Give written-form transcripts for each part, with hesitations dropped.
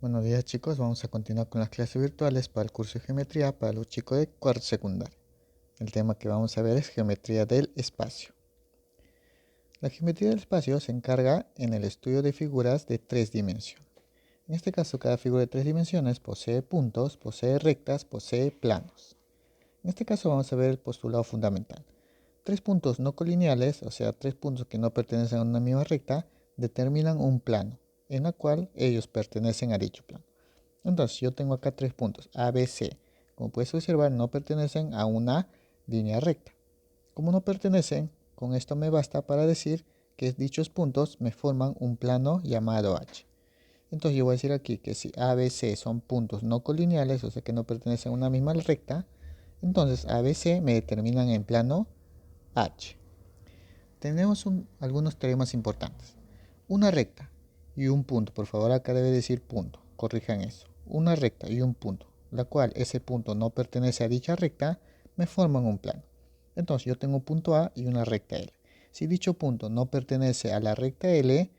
Buenos días chicos, vamos a continuar con las clases virtuales para el curso de geometría para los chicos de cuarto secundario. El tema que vamos a ver es geometría del espacio. La geometría del espacio se encarga en el estudio de figuras de tres dimensiones. En este caso, cada figura de tres dimensiones posee puntos, posee rectas, posee planos. En este caso vamos a ver el postulado fundamental. Tres puntos no colineales, o sea, tres puntos que no pertenecen a una misma recta, determinan un plano, en el cual ellos pertenecen a dicho plano. Entonces yo tengo acá tres puntos, A, B, C. Como puedes observar, no pertenecen a una línea recta. Como no pertenecen, con esto me basta para decir que dichos puntos me forman un plano llamado H. Entonces yo voy a decir aquí que si A, B, C son puntos no colineales, o sea que no pertenecen a una misma recta, entonces A, B, C me determinan en plano H. Tenemos algunos teoremas importantes. Una recta y un punto, por favor acá debe decir punto, corrijan eso. Una recta y un punto, la cual ese punto no pertenece a dicha recta, me forman un plano. Entonces yo tengo un punto A y una recta L. Si dicho punto no pertenece a la recta L,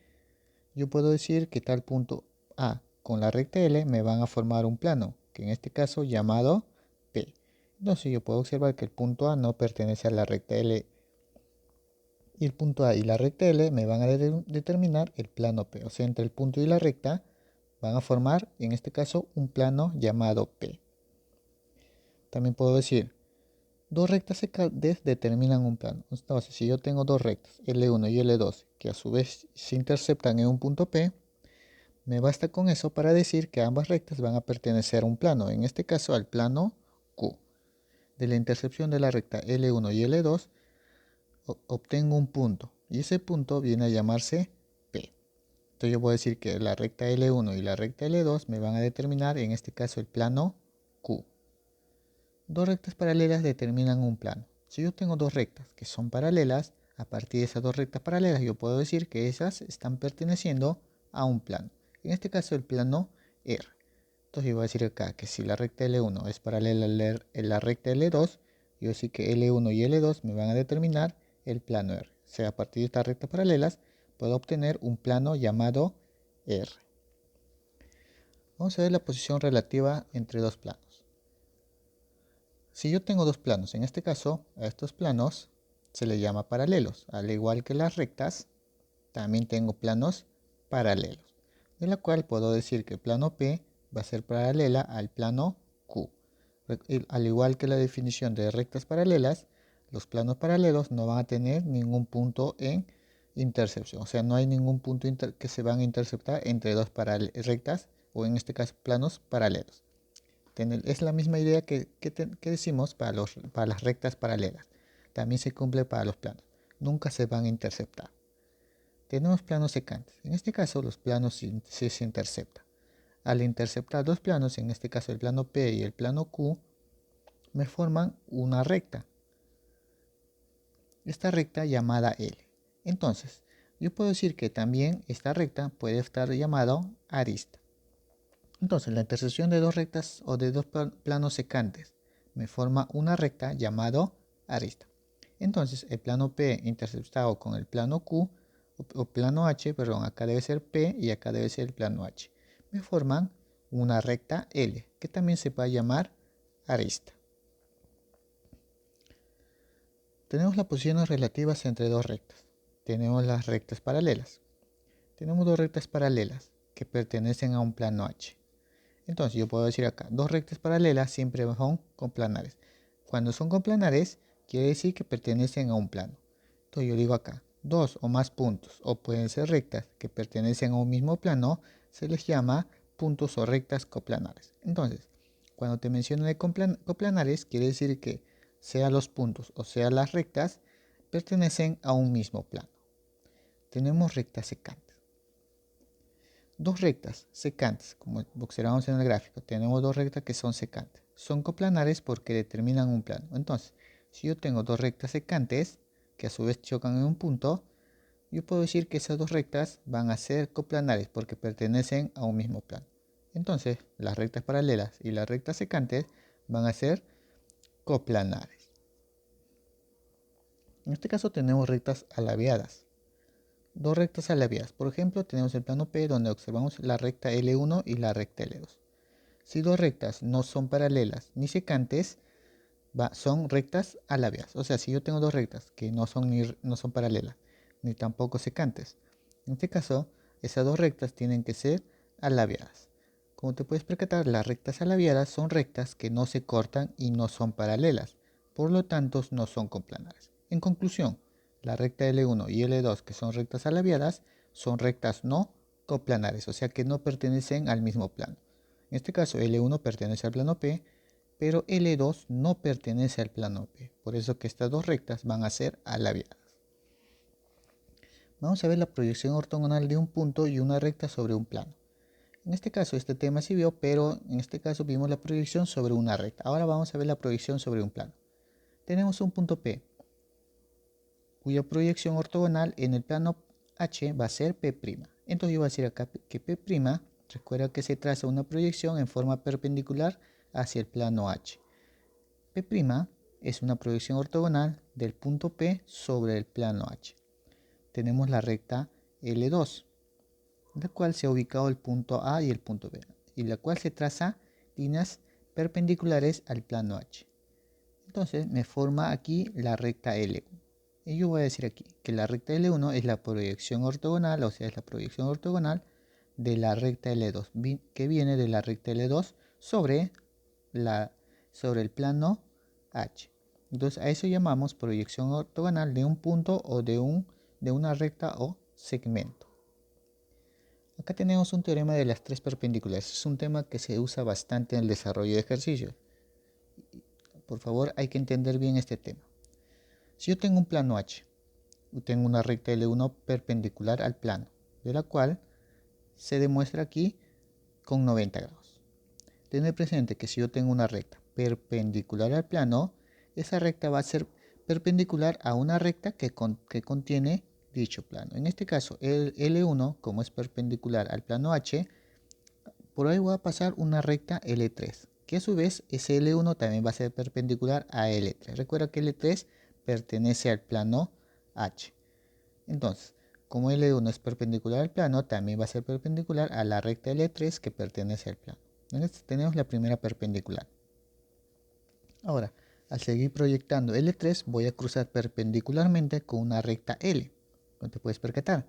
yo puedo decir que tal punto A con la recta L me van a formar un plano, que en este caso llamado P. Entonces yo puedo observar que el punto A no pertenece a la recta L y el punto A y la recta L me van a determinar el plano P. O sea, entre el punto y la recta van a formar, en este caso, un plano llamado P. También puedo decir, dos rectas secantes determinan un plano. Entonces, si yo tengo dos rectas, L1 y L2, que a su vez se interceptan en un punto P, me basta con eso para decir que ambas rectas van a pertenecer a un plano, en este caso al plano Q. De la intercepción de la recta L1 y L2, obtengo un punto y ese punto viene a llamarse P. Entonces yo voy a decir que la recta L1 y la recta L2 me van a determinar en este caso el plano Q. Dos rectas paralelas determinan un plano. Si yo tengo dos rectas que son paralelas, a partir de esas dos rectas paralelas yo puedo decir que esas están perteneciendo a un plano. En este caso el plano R. Entonces yo voy a decir acá que si la recta L1 es paralela a la recta L2, yo voy a decir que L1 y L2 me van a determinar el plano R. O sea, a partir de estas rectas paralelas puedo obtener un plano llamado R. Vamos a ver la posición relativa entre dos planos. Si yo tengo dos planos, en este caso a estos planos se les llama paralelos. Al igual que las rectas, también tengo planos paralelos, de la cual puedo decir que el plano P va a ser paralela al plano Q. Al igual que la definición de rectas paralelas, los planos paralelos no van a tener ningún punto en intercepción. O sea, no hay ningún punto que se van a interceptar entre dos rectas o en este caso planos paralelos. Es la misma idea que decimos para las rectas paralelas. También se cumple para los planos. Nunca se van a interceptar. Tenemos planos secantes. En este caso los planos se interceptan. Al interceptar dos planos, en este caso el plano P y el plano Q, me forman una recta. Esta recta llamada L. Entonces, yo puedo decir que también esta recta puede estar llamada arista. Entonces, la intersección de dos rectas o de dos planos secantes me forma una recta llamado arista. Entonces, el plano P interceptado con el plano Q o plano H, perdón, acá debe ser P y acá debe ser el plano H, me forman una recta L, que también se va a llamar arista. Tenemos las posiciones relativas entre dos rectas. Tenemos las rectas paralelas. Tenemos dos rectas paralelas que pertenecen a un plano H. Entonces yo puedo decir acá, dos rectas paralelas siempre son coplanares. Cuando son coplanares, quiere decir que pertenecen a un plano. Entonces yo digo acá, dos o más puntos, o pueden ser rectas que pertenecen a un mismo plano, se les llama puntos o rectas coplanares. Entonces, cuando te menciono de coplanares, quiere decir que sea los puntos o sea las rectas, pertenecen a un mismo plano. Tenemos rectas secantes. Dos rectas secantes, como observamos en el gráfico, tenemos dos rectas que son secantes. Son coplanares porque determinan un plano. Entonces, si yo tengo dos rectas secantes, que a su vez chocan en un punto, yo puedo decir que esas dos rectas van a ser coplanares porque pertenecen a un mismo plano. Entonces, las rectas paralelas y las rectas secantes van a ser coplanares. En este caso tenemos rectas alabeadas. dos rectas alabiadas. Por ejemplo, tenemos el plano P donde observamos la recta L1 y la recta L2. Si dos rectas no son paralelas ni secantes, son rectas alabiadas. O sea, si yo tengo dos rectas que no son paralelas ni tampoco secantes, en este caso, esas dos rectas tienen que ser alabiadas. Como te puedes percatar, las rectas alabiadas son rectas que no se cortan y no son paralelas, por lo tanto no son coplanares. En conclusión, la recta L1 y L2, que son rectas alabiadas, son rectas no coplanares, o sea que no pertenecen al mismo plano. En este caso, L1 pertenece al plano P, pero L2 no pertenece al plano P, por eso que estas dos rectas van a ser alabiadas. Vamos a ver la proyección ortogonal de un punto y una recta sobre un plano. En este caso, este tema sí vio, pero en este caso vimos la proyección sobre una recta. Ahora vamos a ver la proyección sobre un plano. Tenemos un punto P, cuya proyección ortogonal en el plano H va a ser P'. Entonces yo voy a decir acá que P', recuerda que se traza una proyección en forma perpendicular hacia el plano H. P' es una proyección ortogonal del punto P sobre el plano H. Tenemos la recta L2, la cual se ha ubicado el punto A y el punto B, y la cual se traza líneas perpendiculares al plano H. Entonces me forma aquí la recta L1. Y yo voy a decir aquí que la recta L1 es la proyección ortogonal, o sea, es la proyección ortogonal de la recta L2, que viene de la recta L2 sobre el plano H. Entonces a eso llamamos proyección ortogonal de un punto o de una recta o segmento. Acá tenemos un teorema de las tres perpendiculares. Es un tema que se usa bastante en el desarrollo de ejercicios. Por favor, hay que entender bien este tema. Si yo tengo un plano H, yo tengo una recta L1 perpendicular al plano, de la cual se demuestra aquí con 90 grados. Tener presente que si yo tengo una recta perpendicular al plano, esa recta va a ser perpendicular a una recta que contiene dicho plano. En este caso, el L1, como es perpendicular al plano H, por ahí va a pasar una recta L3, que a su vez ese L1 también va a ser perpendicular a L3. Recuerda que L3 pertenece al plano H. Entonces, como L1 es perpendicular al plano, también va a ser perpendicular a la recta L3 que pertenece al plano. Entonces tenemos la primera perpendicular. Ahora, al seguir proyectando L3, voy a cruzar perpendicularmente con una recta L. ¿No te puedes percatar?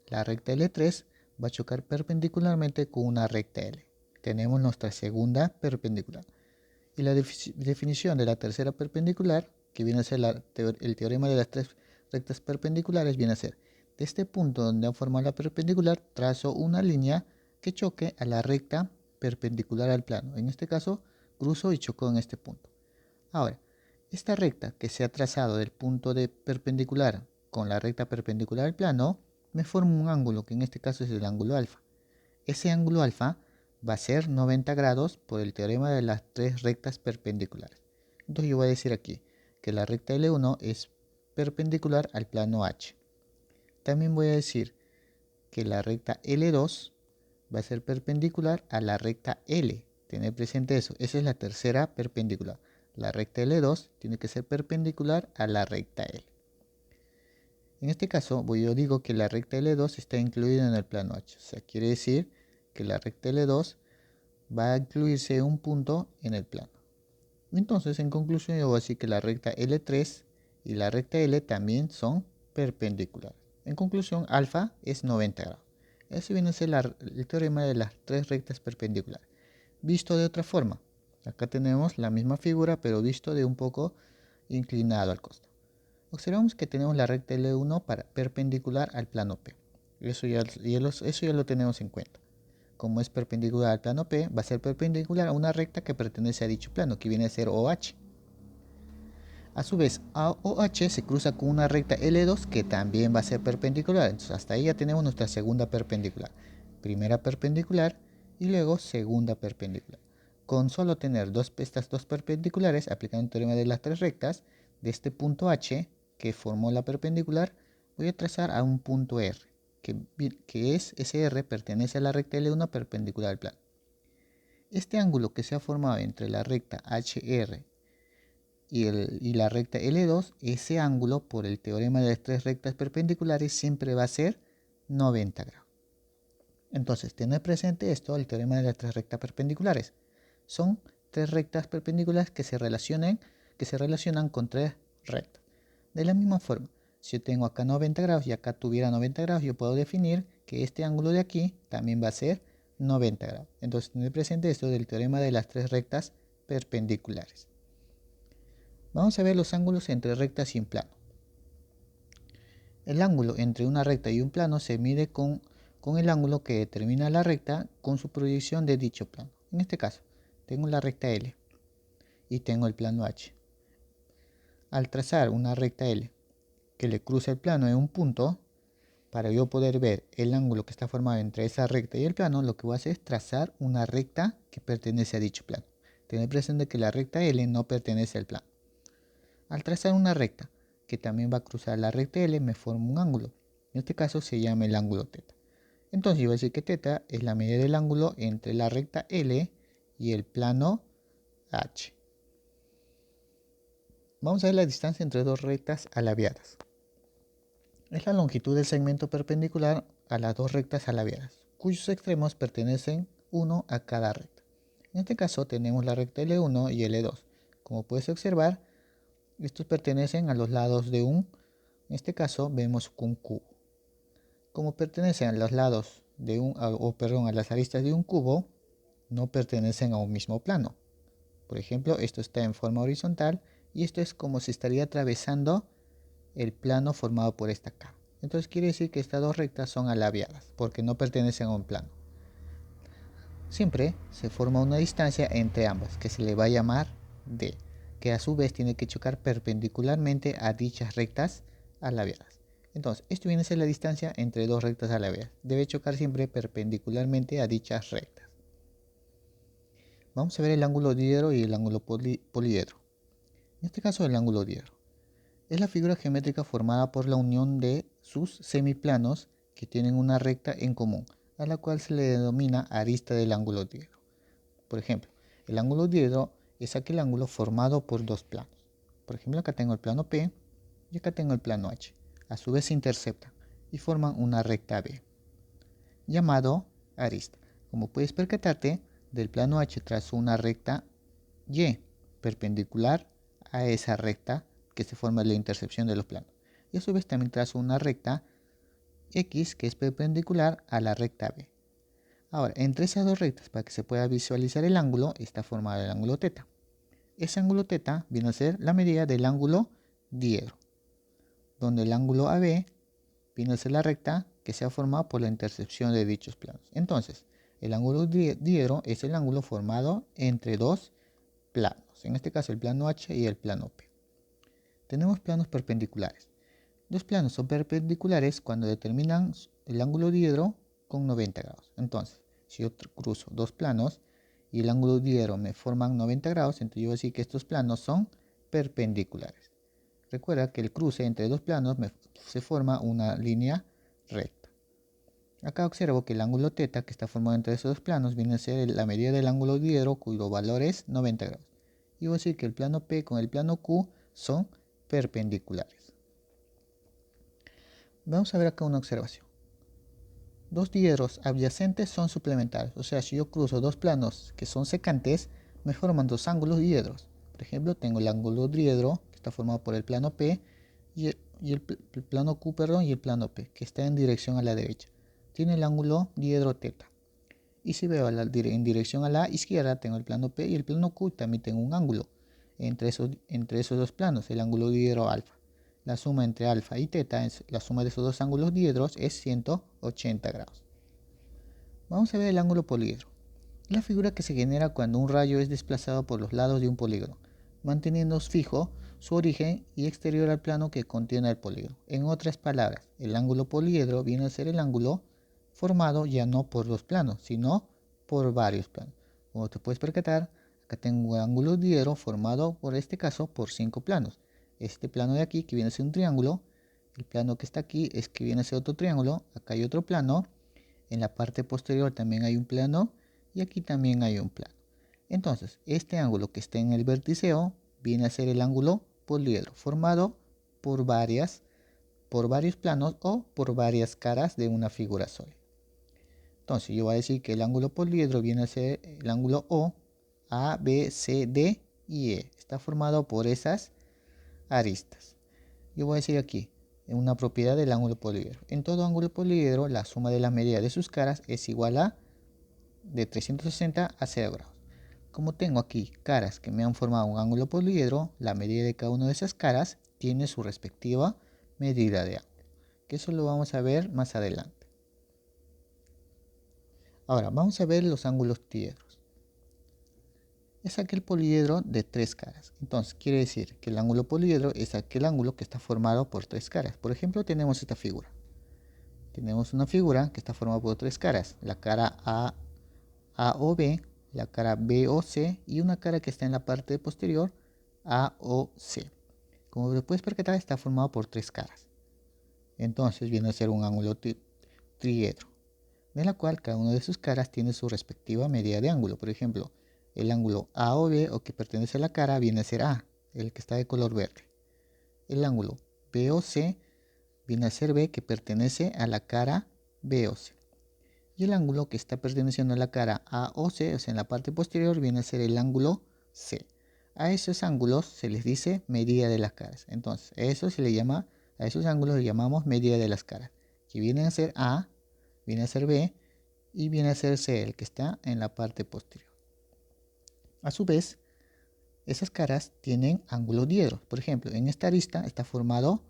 La recta L3 va a chocar perpendicularmente con una recta L. Tenemos nuestra segunda perpendicular. Y la definición de la tercera perpendicular, que viene a ser el teorema de las tres rectas perpendiculares, viene a ser: de este punto donde han formado la perpendicular, trazo una línea que choque a la recta perpendicular al plano. En este caso, cruzo y choco en este punto. Ahora, esta recta que se ha trazado del punto de perpendicular con la recta perpendicular al plano, me forma un ángulo, que en este caso es el ángulo alfa. Ese ángulo alfa va a ser 90 grados por el teorema de las tres rectas perpendiculares. Entonces yo voy a decir aquí que la recta L1 es perpendicular al plano H. También voy a decir que la recta L2 va a ser perpendicular a la recta L. Tener presente eso. Esa es la tercera perpendicular. La recta L2 tiene que ser perpendicular a la recta L. En este caso, yo digo que la recta L2 está incluida en el plano H. O sea, quiere decir que la recta L2 va a incluirse un punto en el plano. Entonces, en conclusión, yo voy a decir que la recta L3 y la recta L también son perpendiculares. En conclusión, alfa es 90 grados. Ese viene a ser el teorema de las tres rectas perpendiculares. Visto de otra forma, acá tenemos la misma figura, pero visto de un poco inclinado al costado. Observamos que tenemos la recta L1 perpendicular al plano P. Eso ya lo tenemos en cuenta. Como es perpendicular al plano P, va a ser perpendicular a una recta que pertenece a dicho plano, que viene a ser OH. A su vez, OH se cruza con una recta L2 que también va a ser perpendicular. Entonces hasta ahí ya tenemos nuestra segunda perpendicular. Primera perpendicular y luego segunda perpendicular. Con solo tener estas dos perpendiculares, aplicando el teorema de las tres rectas, de este punto H que formó la perpendicular, voy a trazar a un punto R, que ese R pertenece a la recta L1 perpendicular al plano. Este ángulo que se ha formado entre la recta HR y la recta L2, ese ángulo por el teorema de las tres rectas perpendiculares siempre va a ser 90 grados. Entonces, tener presente esto, el teorema de las tres rectas perpendiculares. Son tres rectas perpendiculares que se relacionan con tres rectas. De la misma forma, si yo tengo acá 90 grados y acá tuviera 90 grados, yo puedo definir que este ángulo de aquí también va a ser 90 grados. Entonces, tener presente esto del teorema de las tres rectas perpendiculares. Vamos a ver los ángulos entre rectas y un plano. El ángulo entre una recta y un plano se mide con el ángulo que determina la recta con su proyección de dicho plano. En este caso, tengo la recta L y tengo el plano H. Al trazar una recta L que le cruza el plano en un punto, para yo poder ver el ángulo que está formado entre esa recta y el plano, lo que voy a hacer es trazar una recta que pertenece a dicho plano. Tener presente que la recta L no pertenece al plano. Al trazar una recta que también va a cruzar la recta L, me forma un ángulo. En este caso se llama el ángulo θ. Entonces yo voy a decir que θ es la medida del ángulo entre la recta L y el plano H. Vamos a ver la distancia entre dos rectas alabeadas. Es la longitud del segmento perpendicular a las dos rectas alabeadas, cuyos extremos pertenecen uno a cada recta. En este caso tenemos la recta L1 y L2. Como puedes observar, estos pertenecen a los lados de en este caso vemos un cubo. Como pertenecen a los lados de a las aristas de un cubo, no pertenecen a un mismo plano. Por ejemplo, esto está en forma horizontal y esto es como si estaría atravesando el plano formado por esta cara. Entonces quiere decir que estas dos rectas son alabeadas porque no pertenecen a un plano. Siempre se forma una distancia entre ambas que se le va a llamar D, que a su vez tiene que chocar perpendicularmente a dichas rectas alabeadas. Entonces, esto viene a ser la distancia entre dos rectas alabeadas. Debe chocar siempre perpendicularmente a dichas rectas. Vamos a ver el ángulo diedro y el ángulo poliedro. En este caso, el ángulo diedro es la figura geométrica formada por la unión de sus semiplanos que tienen una recta en común, a la cual se le denomina arista del ángulo diedro. Por ejemplo, el ángulo diedro es aquel ángulo formado por dos planos. Por ejemplo, acá tengo el plano P y acá tengo el plano H. A su vez se interceptan y forman una recta B, llamado arista. Como puedes percatarte, del plano H trazo una recta Y perpendicular a esa recta que se forma en la intercepción de los planos. Y a su vez también trazo una recta X que es perpendicular a la recta B. Ahora, entre esas dos rectas, para que se pueda visualizar el ángulo, está formado el ángulo θ. Ese ángulo θ viene a ser la medida del ángulo diedro, donde el ángulo AB viene a ser la recta que se ha formado por la intercepción de dichos planos. Entonces, el ángulo diedro es el ángulo formado entre dos planos, en este caso el plano H y el plano P. Tenemos planos perpendiculares. Dos planos son perpendiculares cuando determinan el ángulo diedro con 90 grados. Entonces, si yo cruzo dos planos y el ángulo diedro me forman 90 grados, entonces yo voy a decir que estos planos son perpendiculares. Recuerda que el cruce entre dos planos se forma una línea recta. Acá observo que el ángulo θ que está formado entre esos dos planos viene a ser la medida del ángulo diedro cuyo valor es 90 grados. Y voy a decir que el plano P con el plano Q son perpendiculares. Vamos a ver acá una observación. Dos diedros adyacentes son suplementarios, o sea, si yo cruzo dos planos que son secantes, me forman dos ángulos diedros. Por ejemplo, tengo el ángulo diedro que está formado por el plano P y el plano Q, y el plano P, que está en dirección a la derecha. Tiene el ángulo diedro θ. Y si veo en dirección a la izquierda, tengo el plano P y el plano Q, también tengo un ángulo entre esos dos planos, el ángulo diedro alfa. La suma entre alfa y θ, la suma de esos dos ángulos diedros es 180 grados. Vamos a ver el ángulo poliedro. La figura que se genera cuando un rayo es desplazado por los lados de un polígono, manteniendo fijo su origen y exterior al plano que contiene el polígono. En otras palabras, el ángulo poliedro viene a ser el ángulo formado ya no por dos planos, sino por varios planos. Como te puedes percatar, acá tengo un ángulo diedro formado por este caso por 5 planos. Este plano de aquí que viene a ser un triángulo, el plano que está aquí es que viene a ser otro triángulo, acá hay otro plano, en la parte posterior también hay un plano y aquí también hay un plano. Entonces, este ángulo que está en el vértice O viene a ser el ángulo poliedro, formado por varios planos o por varias caras de una figura sólida. Entonces yo voy a decir que el ángulo poliedro viene a ser el ángulo O, A, B, C, D y E. Está formado por esas aristas. Yo voy a decir aquí, una propiedad del ángulo poliedro. En todo ángulo poliedro, la suma de la medida de sus caras es igual a de 360 a 0 grados. Como tengo aquí caras que me han formado un ángulo poliedro, la medida de cada una de esas caras tiene su respectiva medida de ángulo, que eso lo vamos a ver más adelante. Ahora, vamos a ver los ángulos diedros. Es aquel poliedro de tres caras. Entonces, quiere decir que el ángulo poliedro es aquel ángulo que está formado por tres caras. Por ejemplo, tenemos esta figura. Tenemos una figura que está formada por tres caras. La cara A o B, la cara B o C y una cara que está en la parte posterior, A o C. Como puedes percatar, está formado por tres caras. Entonces, viene a ser un ángulo triedro, de la cual cada una de sus caras tiene su respectiva medida de ángulo. Por ejemplo, el ángulo A o B o que pertenece a la cara viene a ser A, el que está de color verde. El ángulo B o C viene a ser B, que pertenece a la cara B o C. Y el ángulo que está perteneciendo a la cara A o C, o sea en la parte posterior, viene a ser el ángulo C. A esos ángulos se les dice medida de las caras. Entonces, a esos ángulos le llamamos medida de las caras, que vienen a ser A, viene a ser B y viene a ser C, el que está en la parte posterior. A su vez, esas caras tienen ángulos diedros. Por ejemplo, en esta arista está formado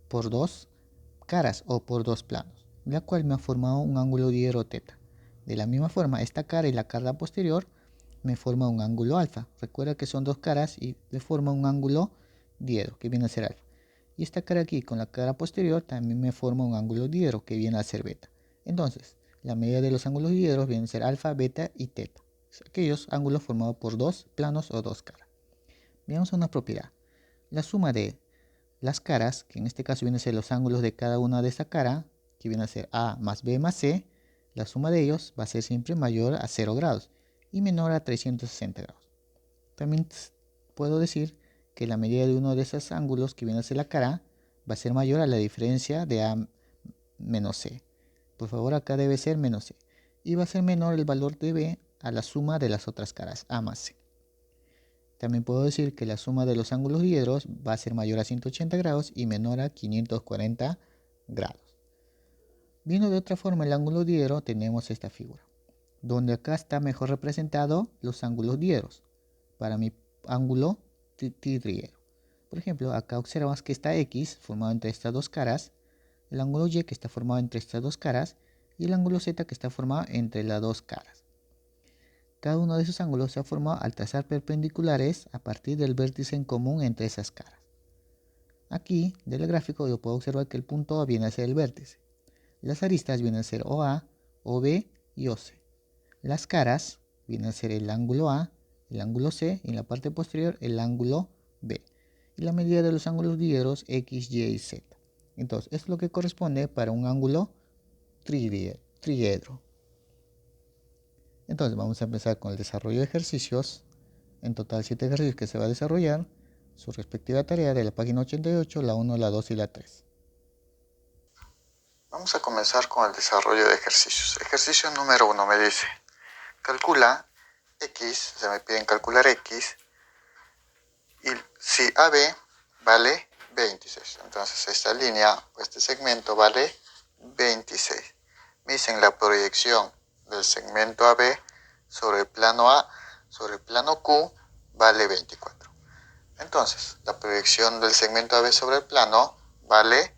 por dos caras o por dos planos, la cual me ha formado un ángulo diedro teta. De la misma forma, esta cara y la cara posterior me forman un ángulo alfa. Recuerda que son dos caras y me forma un ángulo diedro, que viene a ser alfa. Y esta cara aquí con la cara posterior también me forma un ángulo diedro, que viene a ser beta. Entonces, la medida de los ángulos diedros viene a ser alfa, beta y teta. Aquellos ángulos formados por dos planos o dos caras. Veamos una propiedad. La suma de las caras, que en este caso viene a ser los ángulos de cada una de esta cara, que viene a ser A más B más C, la suma de ellos va a ser siempre mayor a 0 grados y menor a 360 grados. También puedo decir que la medida de uno de esos ángulos, que viene a ser la cara, va a ser mayor a la diferencia de A menos C. Por favor, acá debe ser menos C. Y va a ser menor el valor de B a la suma de las otras caras, A más C. También puedo decir que la suma de los ángulos diedros va a ser mayor a 180 grados y menor a 540 grados. Viendo de otra forma el ángulo diedro, tenemos esta figura, donde acá está mejor representado los ángulos diedros para mi ángulo triedro. Por ejemplo, acá observamos que está X formado entre estas dos caras, el ángulo Y que está formado entre estas dos caras y el ángulo Z que está formado entre las dos caras. Cada uno de esos ángulos se ha formado al trazar perpendiculares a partir del vértice en común entre esas caras. Aquí, del gráfico, yo puedo observar que el punto A viene a ser el vértice. Las aristas vienen a ser OA, OB y OC. Las caras vienen a ser el ángulo A, el ángulo C y en la parte posterior el ángulo B. Y la medida de los ángulos diedros X, Y y Z. Entonces, esto es lo que corresponde para un ángulo triedro. Entonces vamos a empezar con el desarrollo de ejercicios. En total 7 ejercicios que se va a desarrollar. Su respectiva tarea de la página 88, la 1, la 2 y la 3. Vamos a comenzar con el desarrollo de ejercicios. Ejercicio número 1 me dice, calcula X, se me piden calcular X, y si AB vale 26. Entonces esta línea o este segmento vale 26. Me dicen la proyección del segmento AB sobre el plano A sobre el plano Q vale 24. Entonces, la proyección del segmento AB sobre el plano vale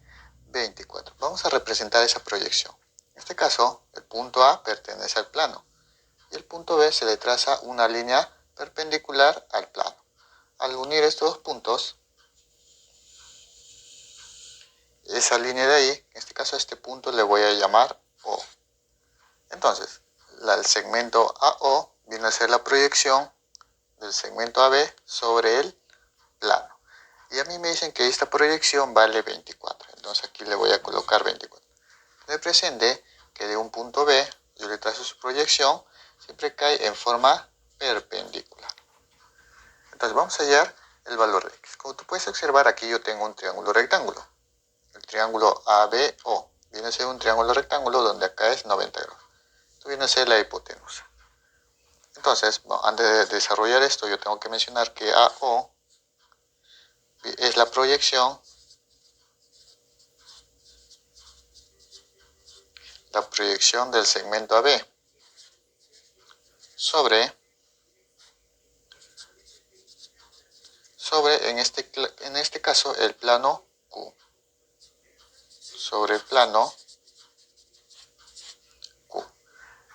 24. Vamos a representar esa proyección. En este caso, el punto A pertenece al plano y el punto B se le traza una línea perpendicular al plano. Al unir estos dos puntos, esa línea de ahí, en este caso a este punto le voy a llamar O. Entonces, el segmento AO viene a ser la proyección del segmento AB sobre el plano. Y a mí me dicen que esta proyección vale 24. Entonces aquí le voy a colocar 24. Represente que de un punto B, yo le trazo su proyección, siempre cae en forma perpendicular. Entonces vamos a hallar el valor de x. Como tú puedes observar, aquí yo tengo un triángulo rectángulo. El triángulo ABO viene a ser un triángulo rectángulo donde acá es 90 grados. Esto viene a ser la hipotenusa. Entonces, bueno, antes de desarrollar esto, yo tengo que mencionar que AO es la proyección del segmento AB sobre en este caso el plano Q, sobre el plano Q.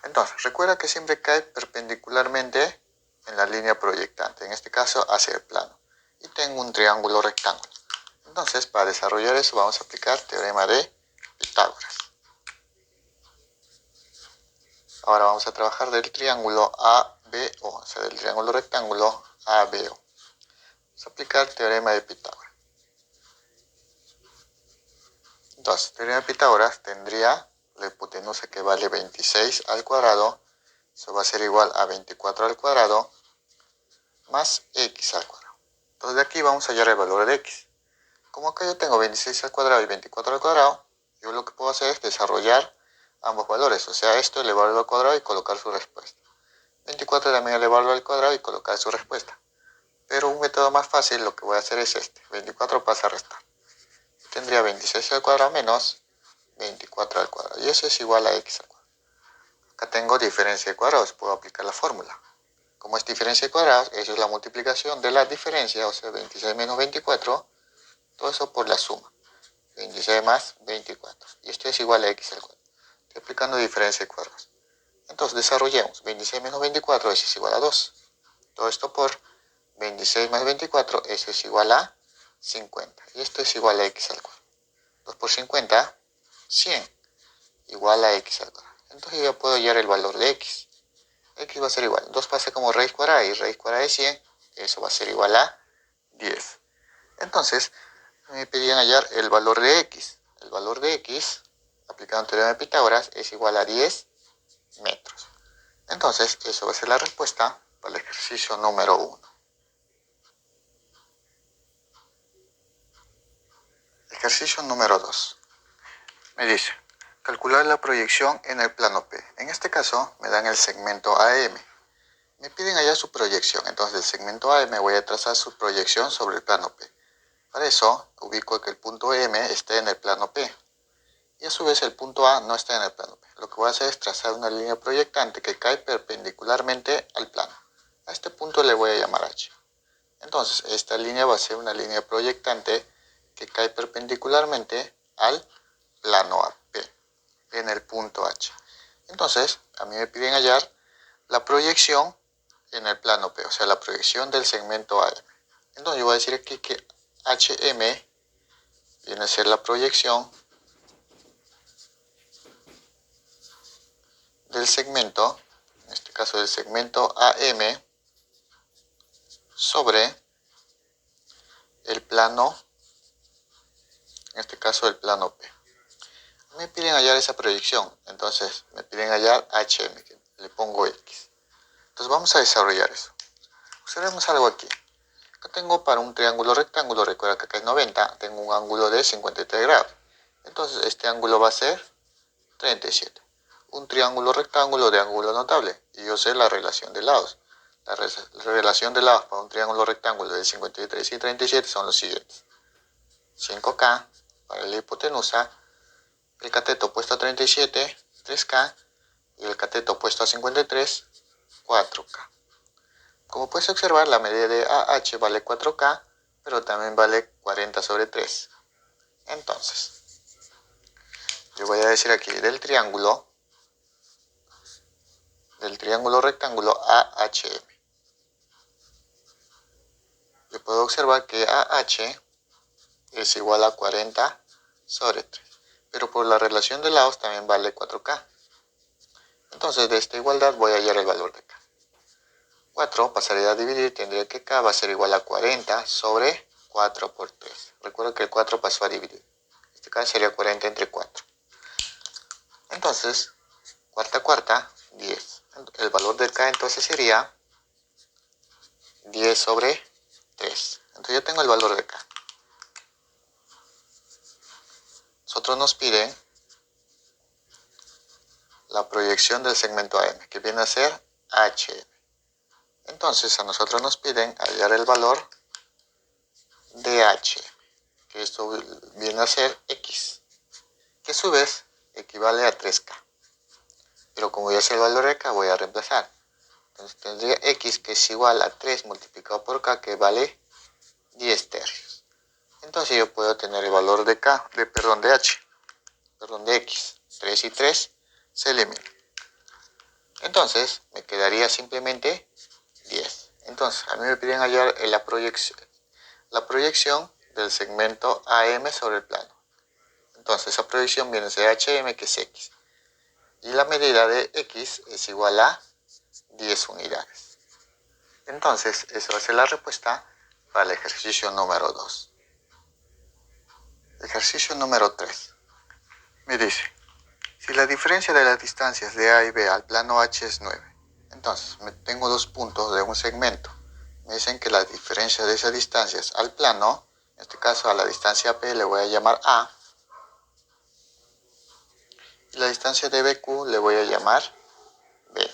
Entonces, recuerda que siempre cae perpendicularmente en la línea proyectante, en este caso hacia el plano. Y tengo un triángulo rectángulo. Entonces, para desarrollar eso vamos a aplicar teorema de Pitágoras. Ahora vamos a trabajar del triángulo ABO, o sea, del triángulo rectángulo ABO. Vamos a aplicar teorema de Pitágoras. Entonces, teorema de Pitágoras tendría la hipotenusa que vale 26 al cuadrado. Eso va a ser igual a 24 al cuadrado más x al cuadrado. Entonces, de aquí vamos a hallar el valor de x. Como acá yo tengo 26 al cuadrado y 24 al cuadrado, yo lo que puedo hacer es desarrollar ambos valores, o sea, esto elevarlo al cuadrado y colocar su respuesta. 24 también elevarlo al cuadrado y colocar su respuesta. Pero un método más fácil lo que voy a hacer es este. 24 pasa a restar. Tendría 26 al cuadrado menos 24 al cuadrado. Y eso es igual a x al cuadrado. Acá tengo diferencia de cuadrados, puedo aplicar la fórmula. Como es diferencia de cuadrados, eso es la multiplicación de la diferencia, o sea, 26 menos 24, todo eso por la suma. 26 más 24. Y esto es igual a x al cuadrado. Estoy aplicando diferencia de cuadrados. Entonces desarrollemos. 26 menos 24, eso es igual a 2. Todo esto por 26 más 24, eso es igual a 50. Y esto es igual a x al cuadrado. 2 por 50, 100. Igual a x al cuadrado. Entonces yo ya puedo hallar el valor de x. X va a ser igual. 2 pasa como raíz cuadrada y raíz cuadrada de 100. Eso va a ser igual a 10. Entonces, me pedían hallar el valor de x. El valor de x, aplicando el teorema de Pitágoras, es igual a 10 metros. Entonces, eso va a ser la respuesta para el ejercicio número 1. Ejercicio número 2. Me dice, calcular la proyección en el plano P. En este caso, me dan el segmento AM. Me piden hallar su proyección. Entonces, del segmento AM voy a trazar su proyección sobre el plano P. Para eso, ubico que el punto M esté en el plano P. Y a su vez el punto A no está en el plano P. Lo que voy a hacer es trazar una línea proyectante que cae perpendicularmente al plano. A este punto le voy a llamar H. Entonces, esta línea va a ser una línea proyectante que cae perpendicularmente al plano AP, en el punto H. Entonces, a mí me piden hallar la proyección en el plano P, o sea, la proyección del segmento AM. Entonces, yo voy a decir aquí que HM viene a ser la proyección del segmento, en este caso del segmento AM, sobre el plano, en este caso el plano P. Me piden hallar esa proyección, entonces me piden hallar HM, que le pongo X. Entonces vamos a desarrollar eso. Observemos algo aquí. Acá tengo para un triángulo rectángulo, recuerda que acá es 90, tengo un ángulo de 53 grados. Entonces este ángulo va a ser 37. Un triángulo rectángulo de ángulo notable. Y yo sé la relación de lados. La relación de lados para un triángulo rectángulo de 53 y 37 son los siguientes. 5K para la hipotenusa, el cateto opuesto a 37, 3K, y el cateto opuesto a 53, 4K. Como puedes observar, la medida de AH vale 4K, pero también vale 40 sobre 3. Entonces, yo voy a decir aquí del triángulo rectángulo AHM. Yo puedo observar que AH es igual a 40 sobre 3. Pero por la relación de lados también vale 4K. Entonces de esta igualdad voy a hallar el valor de K. 4 pasaría a dividir, tendría que K va a ser igual a 40 sobre 4 por 3. Recuerda que el 4 pasó a dividir. Este K sería 40 entre 4. Entonces, cuarta, 10. El valor de K entonces sería 10 sobre 3. Entonces yo tengo el valor de K. Nosotros nos piden la proyección del segmento AM, que viene a ser HM. Entonces a nosotros nos piden hallar el valor de HM, que esto viene a ser X, que a su vez equivale a 3K. Pero como ya sé el valor de K, voy a reemplazar. Entonces tendría X, que es igual a 3 multiplicado por K, que vale 10 tercios. Entonces yo puedo tener el valor de K, de X. 3 y 3 se eliminan. Entonces me quedaría simplemente 10. Entonces a mí me piden hallar la proyección del segmento AM sobre el plano. Entonces esa proyección viene a ser HM, que es X. Y la medida de X es igual a 10 unidades. Entonces esa va a ser la respuesta para el ejercicio número 2. Ejercicio número 3. Me dice, si la diferencia de las distancias de A y B al plano H es 9, entonces tengo dos puntos de un segmento. Me dicen que la diferencia de esas distancias al plano, en este caso a la distancia P le voy a llamar A, y la distancia de BQ le voy a llamar B.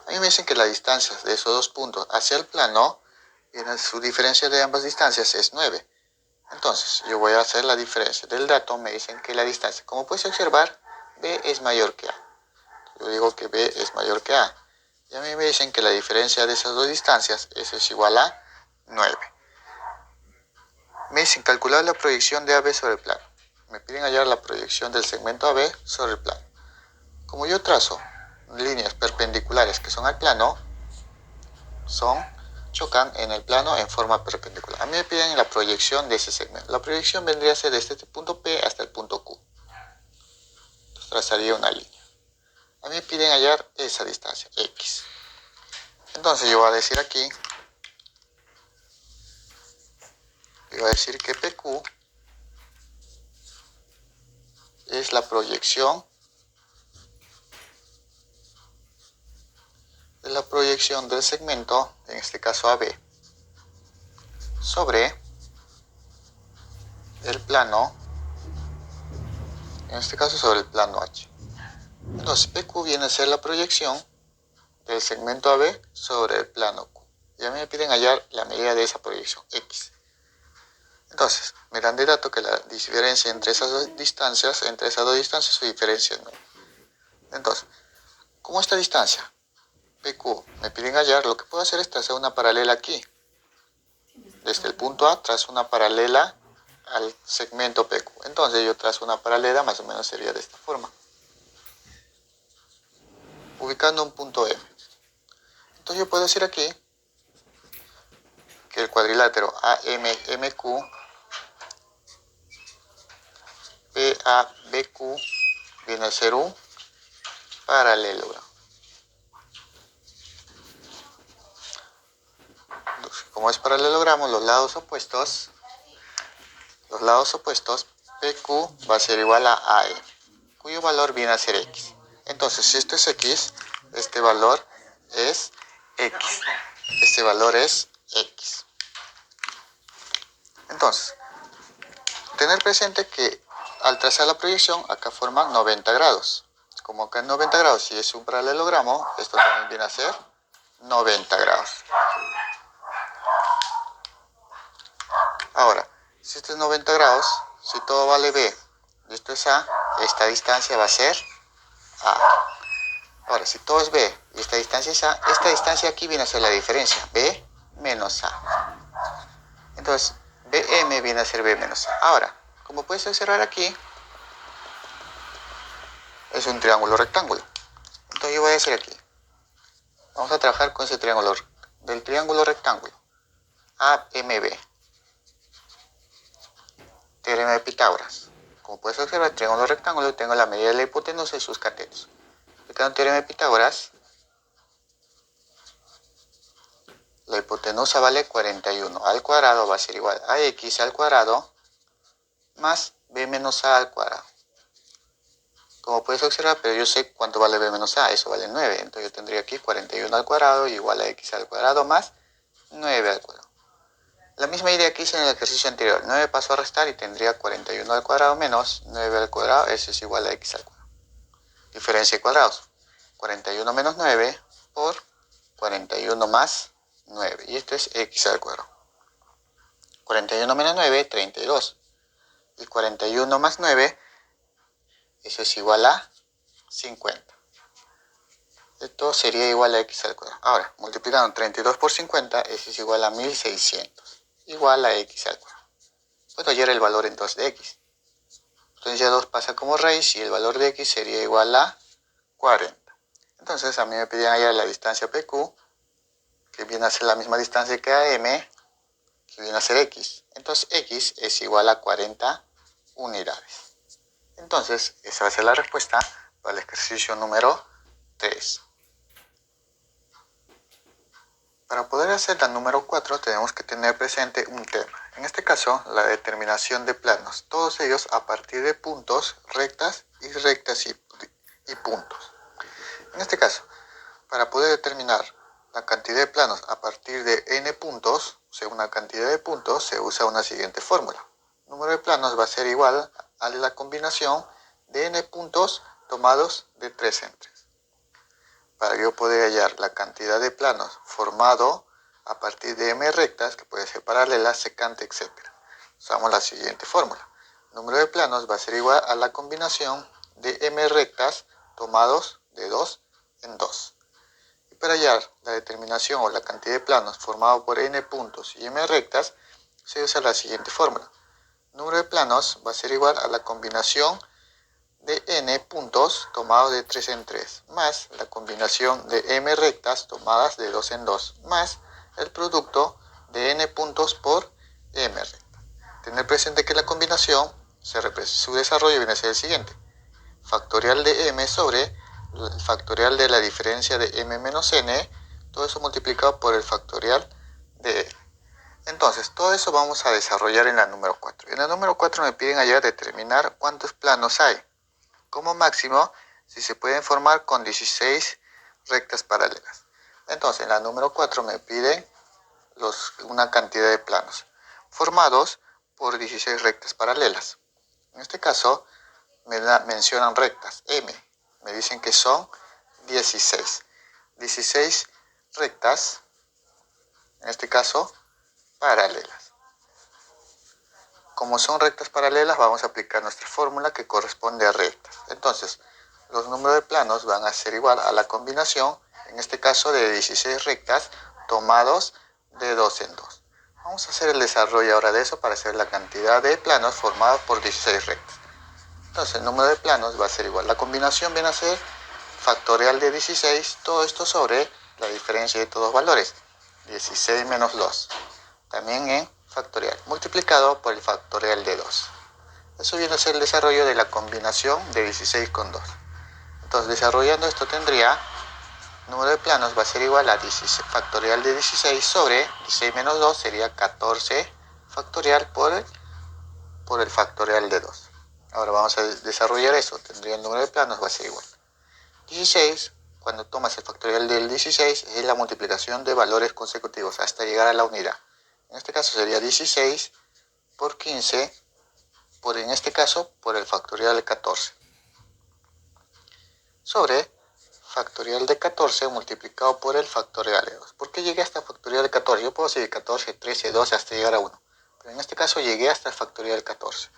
A mí me dicen que la distancia de esos dos puntos hacia el plano, su diferencia de ambas distancias es 9. Entonces yo voy a hacer la diferencia del dato. Me dicen que la distancia, como puedes observar, B es mayor que A. Yo digo que B es mayor que A. Y a mí me dicen que la diferencia de esas dos distancias es igual a 9. Me dicen calcular la proyección de AB sobre el plano. Me piden hallar la proyección del segmento AB sobre el plano. Como yo trazo líneas perpendiculares que son al plano, chocan en el plano en forma perpendicular. A mí me piden la proyección de ese segmento. La proyección vendría a ser desde este punto P hasta el punto Q. Entonces trazaría una línea. A mí me piden hallar esa distancia, X. Entonces yo voy a decir aquí, que PQ es la proyección del segmento, en este caso AB, sobre el plano, en este caso sobre el plano H. Entonces PQ viene a ser la proyección del segmento AB sobre el plano Q. Y a mí me piden hallar la medida de esa proyección, X. Entonces, me dan de dato que la diferencia entre esas dos distancias, su diferencia es 9. Entonces, como esta distancia, PQ, me piden hallar, lo que puedo hacer es trazar una paralela aquí. Desde el punto A trazo una paralela al segmento PQ. Entonces yo trazo una paralela, más o menos sería de esta forma, ubicando un punto M. Entonces yo puedo decir aquí que el cuadrilátero AMMQ PABQ viene a ser un paralelogramo. Entonces, como es paralelogramo, los lados opuestos, PQ va a ser igual a AM, cuyo valor viene a ser X. Entonces, si esto es X, este valor es X. Este valor es X. Entonces, tener presente que al trazar la proyección, acá forman 90 grados. Como acá en 90 grados, si es un paralelogramo, esto también viene a ser 90 grados. Ahora, si esto es 90 grados, si todo vale B y esto es A, esta distancia va a ser A. Ahora, si todo es B y esta distancia es A, esta distancia aquí viene a ser la diferencia, B menos A. Entonces, BM viene a ser B menos A. Ahora, como puedes observar aquí, es un triángulo rectángulo. Entonces yo voy a decir aquí, vamos a trabajar con ese triángulo, del triángulo rectángulo, AMB. Teorema de Pitágoras. Como puedes observar, el triángulo rectángulo tengo la medida de la hipotenusa y sus catetos. Aplicando el teorema de Pitágoras, la hipotenusa vale 41 al cuadrado, va a ser igual a x al cuadrado más b menos a al cuadrado. Como puedes observar, pero yo sé cuánto vale b menos a, eso vale 9. Entonces yo tendría aquí 41 al cuadrado igual a x al cuadrado más 9 al cuadrado. La misma idea que hice en el ejercicio anterior. 9 paso a restar y tendría 41 al cuadrado menos 9 al cuadrado. Eso es igual a x al cuadrado. Diferencia de cuadrados. 41 menos 9 por 41 más 9. Y esto es x al cuadrado. 41 menos 9, 32. Y 41 más 9, eso es igual a 50. Esto sería igual a x al cuadrado. Ahora, multiplicando 32 por 50, eso es igual a 1600. Igual a x al cuadrado. Puedo hallar el valor entonces de x. Entonces ya 2 pasa como raíz y el valor de x sería igual a 40. Entonces a mí me pedían hallar la distancia PQ, que viene a ser la misma distancia que AM, que viene a ser x. Entonces x es igual a 40 unidades. Entonces esa va a ser la respuesta para el ejercicio número 3. Para poder hacer la número 4 tenemos que tener presente un tema. En este caso, la determinación de planos. Todos ellos a partir de puntos, rectas y puntos. En este caso, para poder determinar la cantidad de planos a partir de n puntos, o sea, una cantidad de puntos, se usa una siguiente fórmula. El número de planos va a ser igual a la combinación de n puntos tomados de 3 en 3. Para yo poder hallar la cantidad de planos formado a partir de m rectas, que puede ser paralelas, secante, etc. Usamos la siguiente fórmula. El número de planos va a ser igual a la combinación de m rectas tomados de 2 en 2. Y para hallar la determinación o la cantidad de planos formado por n puntos y m rectas, se usa la siguiente fórmula. El número de planos va a ser igual a la combinación de n puntos tomados de 3 en 3, más la combinación de m rectas tomadas de 2 en 2, más el producto de n puntos por m recta. Tener presente que la combinación, su desarrollo viene a ser el siguiente. Factorial de m sobre el factorial de la diferencia de m menos n, todo eso multiplicado por el factorial de n. Entonces, todo eso vamos a desarrollar en la número 4. En la número 4 me piden allá determinar cuántos planos hay. Como máximo, si se pueden formar con 16 rectas paralelas. Entonces, en la número 4 me piden una cantidad de planos formados por 16 rectas paralelas. En este caso, mencionan rectas, M. Me dicen que son 16. 16 rectas, en este caso, paralelas. Como son rectas paralelas, vamos a aplicar nuestra fórmula que corresponde a rectas. Entonces, los números de planos van a ser igual a la combinación, en este caso de 16 rectas tomados de 2 en 2. Vamos a hacer el desarrollo ahora de eso para hacer la cantidad de planos formados por 16 rectas. Entonces, el número de planos va a ser igual. La combinación viene a ser factorial de 16, todo esto sobre la diferencia de todos los valores, 16 menos 2. También en factorial, multiplicado por el factorial de 2. Eso viene a ser el desarrollo de la combinación de 16 con 2. Entonces, desarrollando esto tendría, el número de planos va a ser igual a 16, factorial de 16 sobre 16 menos 2 sería 14 factorial por el factorial de 2. Ahora vamos a desarrollar eso. Tendría el número de planos va a ser igual. 16, cuando tomas el factorial del 16, es la multiplicación de valores consecutivos hasta llegar a la unidad. En este caso sería 16 por 15, en este caso por el factorial de 14. Sobre factorial de 14 multiplicado por el factorial de 2. ¿Por qué llegué hasta el factorial de 14? Yo puedo seguir 14, 13, 12 hasta llegar a 1. Pero en este caso llegué hasta el factorial de 14.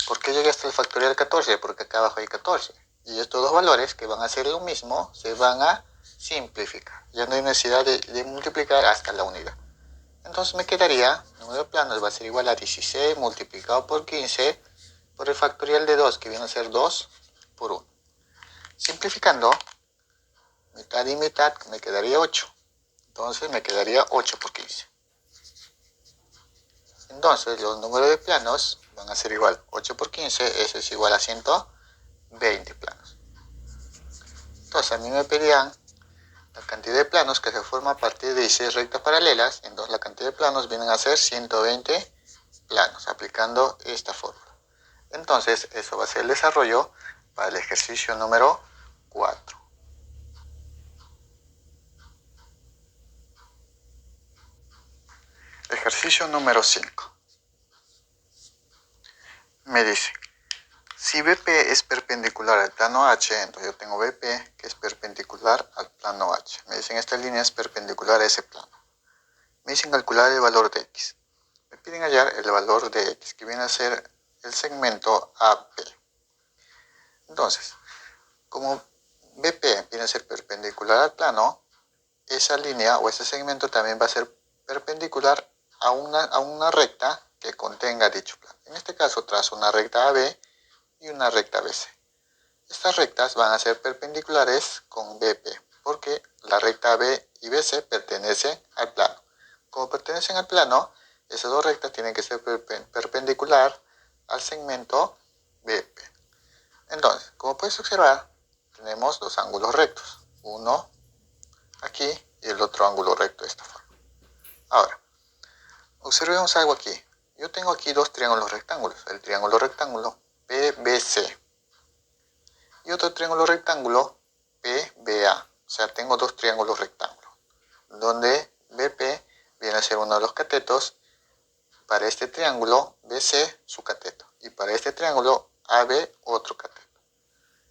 ¿Por qué llegué hasta el factorial de 14? Porque acá abajo hay 14. Y estos dos valores que van a ser lo mismo se van a simplificar. Ya no hay necesidad de multiplicar hasta la unidad. Entonces me quedaría, el número de planos va a ser igual a 16 multiplicado por 15 por el factorial de 2, que viene a ser 2 por 1. Simplificando, mitad y mitad, me quedaría 8. Entonces me quedaría 8 por 15. Entonces los números de planos van a ser igual. 8 por 15, eso es igual a 120 planos. Entonces a mí me pedían la cantidad de planos que se forma a partir de 16 rectas paralelas. Entonces la cantidad de planos vienen a ser 120 planos, aplicando esta fórmula. Entonces eso va a ser el desarrollo para el ejercicio número 4. Ejercicio Ejercicio número 5. Me dice, si BP es perpendicular al plano H, entonces yo tengo BP que es perpendicular al plano H. Me dicen esta línea es perpendicular a ese plano. Me dicen calcular el valor de X. Me piden hallar el valor de X, que viene a ser el segmento AP. Entonces, como BP viene a ser perpendicular al plano, esa línea o ese segmento también va a ser perpendicular a una recta que contenga dicho plano. En este caso trazo una recta AB y una recta BC. Estas rectas van a ser perpendiculares con BP, porque la recta AB y BC pertenecen al plano. Como pertenecen al plano, esas dos rectas tienen que ser perpendicular al segmento BP. Entonces, como puedes observar, tenemos dos ángulos rectos. Uno aquí y el otro ángulo recto de esta forma. Ahora, observemos algo aquí. Yo tengo aquí dos triángulos rectángulos. El triángulo rectángulo PBC y otro triángulo rectángulo PBA. O sea, tengo dos triángulos rectángulos, donde BP viene a ser uno de los catetos. Para este triángulo BC su cateto y para este triángulo AB otro cateto.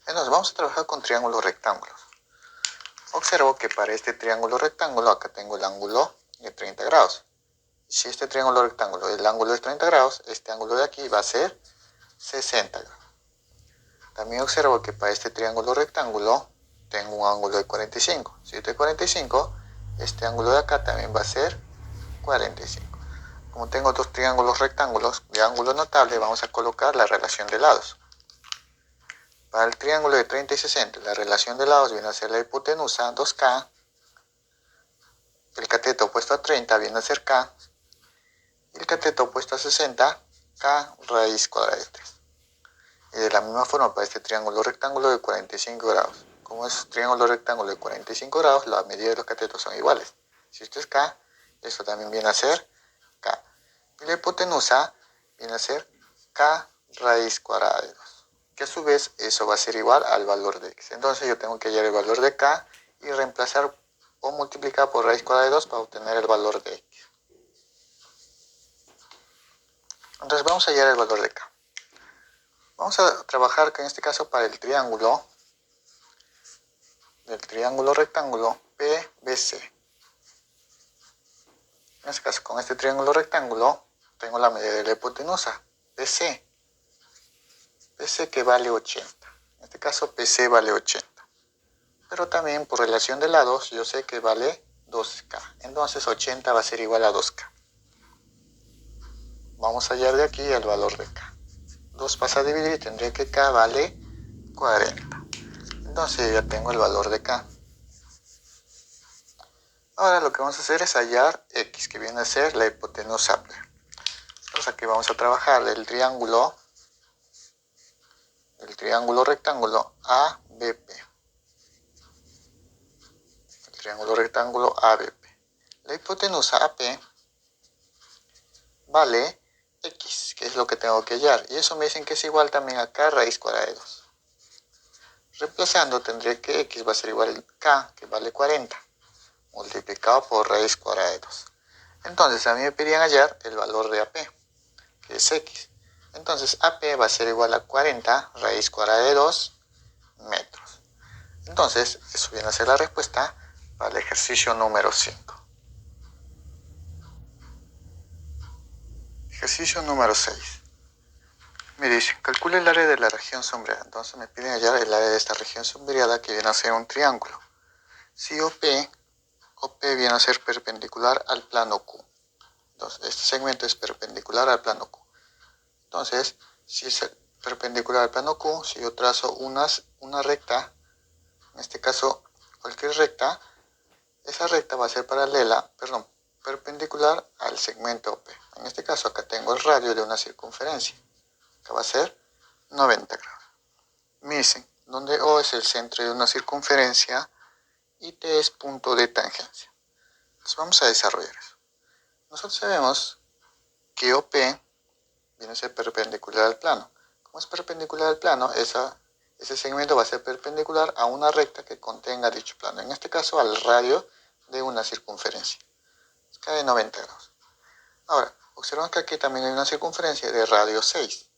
Entonces vamos a trabajar con triángulos rectángulos. Observo que para este triángulo rectángulo acá tengo el ángulo de 30 grados. Si este triángulo rectángulo el ángulo es 30 grados, este ángulo de aquí va a ser 60 grados. También observo que para este triángulo rectángulo tengo un ángulo de 45. Si este es 45, este ángulo de acá también va a ser 45. Como tengo dos triángulos rectángulos de ángulo notable, vamos a colocar la relación de lados. Para el triángulo de 30 y 60, la relación de lados viene a ser la hipotenusa, 2K. El cateto opuesto a 30 viene a ser K. Y el cateto opuesto a 60, K raíz cuadrada de 3. Y de la misma forma para este triángulo rectángulo de 45 grados. Como es triángulo rectángulo de 45 grados, la medida de los catetos son iguales. Si esto es K, esto también viene a ser K. Y la hipotenusa viene a ser K raíz cuadrada de 2. Que a su vez eso va a ser igual al valor de X. Entonces yo tengo que hallar el valor de K y reemplazar o multiplicar por raíz cuadrada de 2 para obtener el valor de X. Entonces vamos a hallar el valor de K. Vamos a trabajar en este caso para el triángulo rectángulo PBC. En este caso, con este triángulo rectángulo, tengo la medida de la hipotenusa, PC. PC que vale 80. En este caso, PC vale 80. Pero también por relación de lados, yo sé que vale 2K. Entonces, 80 va a ser igual a 2K. Vamos a hallar de aquí el valor de K. 2 pasa a dividir y tendría que K vale 40. Entonces, ya tengo el valor de K. Ahora lo que vamos a hacer es hallar X, que viene a ser la hipotenusa AP. Entonces aquí vamos a trabajar el triángulo rectángulo ABP. El triángulo rectángulo ABP. La hipotenusa AP vale X, que es lo que tengo que hallar. Y eso me dicen que es igual también a K raíz cuadrada de 2. Reemplazando tendré que X va a ser igual a K, que vale 40. Multiplicado por raíz cuadrada de 2. Entonces a mí me pedían hallar el valor de AP, que es X. Entonces AP va a ser igual a 40 raíz cuadrada de 2 metros. Entonces eso viene a ser la respuesta para el ejercicio número 5. Ejercicio número 6. Me dice, calcule el área de la región sombreada. Entonces me piden hallar el área de esta región sombreada, que viene a ser un triángulo. Si OP viene a ser perpendicular al plano Q. Entonces, este segmento es perpendicular al plano Q. Entonces, si es perpendicular al plano Q, si yo trazo una recta, en este caso cualquier recta, esa recta va a ser perpendicular al segmento OP. En este caso acá tengo el radio de una circunferencia. Acá va a ser 90 grados. Me dicen, donde O es el centro de una circunferencia y T es punto de tangencia. Entonces vamos a desarrollar eso. Nosotros sabemos que OP viene a ser perpendicular al plano. Como es perpendicular al plano, ese segmento va a ser perpendicular a una recta que contenga dicho plano. En este caso, al radio de una circunferencia. Acá de 90 grados. Ahora, observamos que aquí también hay una circunferencia de radio 6.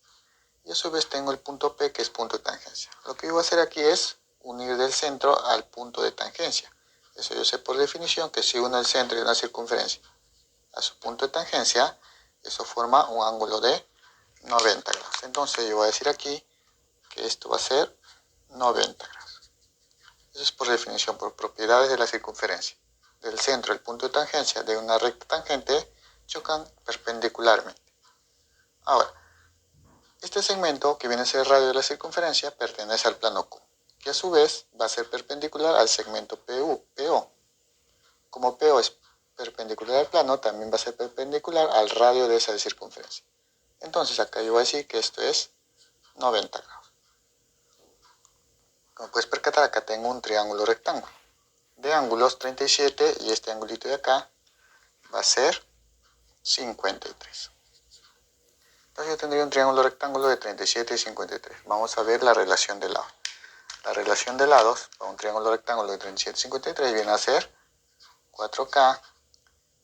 Y a su vez tengo el punto P, que es punto de tangencia. Lo que yo voy a hacer aquí es unir del centro al punto de tangencia. Eso yo sé por definición que si uno el centro de una circunferencia a su punto de tangencia, eso forma un ángulo de 90 grados. Entonces yo voy a decir aquí que esto va a ser 90 grados. Eso es por definición, por propiedades de la circunferencia. Del centro al punto de tangencia de una recta tangente chocan perpendicularmente. Ahora, este segmento, que viene a ser el radio de la circunferencia, pertenece al plano Q, que a su vez va a ser perpendicular al segmento PO. Como PO es perpendicular al plano, también va a ser perpendicular al radio de esa circunferencia. Entonces acá yo voy a decir que esto es 90 grados. Como puedes percatar, acá tengo un triángulo rectángulo de ángulos 37 y este angulito de acá va a ser 53. Entonces yo tendría un triángulo rectángulo de 37 y 53. Vamos a ver la relación de lados. La relación de lados para un triángulo rectángulo de 37 y 53 viene a ser 4K,